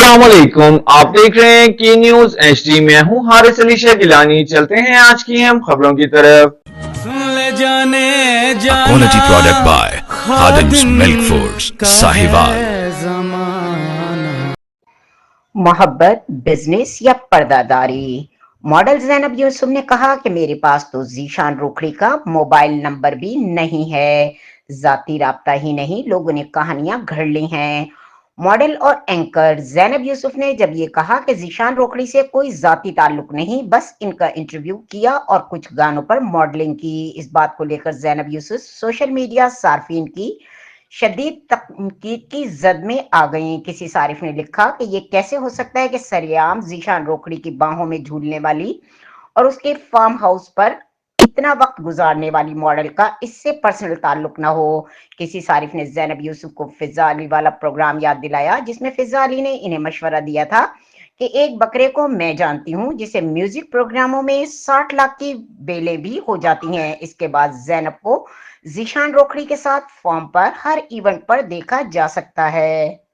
अस्सलामुअलैकुम, आप देख रहे हैं की न्यूज एचडी। मैं हूं हारिस अली शेख गिलानी। चलते हैं आज की हम खबरों की तरफ। A quality product by Khadim's Milk Foods, Sahiwal. मोहब्बत, बिजनेस या पर्दादारी। मॉडल ज़ैनब यूसुफ ने कहा कि मेरे पास तो ज़ीशान रोखड़ी का मोबाइल नंबर भी नहीं है। जाती राब्ता ही नहीं, लोगों ने कहानियां घड़ ली हैं। मॉडल और एंकर ज़ैनब यूसुफ ने जब ये कहा कि ज़ीशान रोखड़ी से कोई जाती ताल्लुक नहीं, बस इनका इंटरव्यू किया और कुछ गानों पर मॉडलिंग की। इस बात को लेकर ज़ैनब यूसुफ सोशल मीडिया सार्फिन की शदीद तनकीद की जद में आ गईं। किसी सारिफ ने लिखा कि ये कैसे हो सकता है कि सरेआम ज़ीशान रोखड़ी की बाहों में झूलने वाली और उसके फार्म हाउस पर इतना वक्त गुजारने वाली मॉडल का इससे पर्सनल ताल्लुक ना हो। किसी सारिफ ने ज़ैनब यूसुफ को फिजा अली वाला प्रोग्राम याद दिलाया जिसमें फिजा अली ने इन्हें मशवरा दिया था कि एक बकरे को मैं जानती हूँ जिसे म्यूजिक प्रोग्रामों में 60 लाख की बेलें भी हो जाती हैं। इसके बाद ज़ैनब को ज़ीशान रोखड़ी के साथ फॉर्म पर हर इवेंट पर देखा जा सकता है।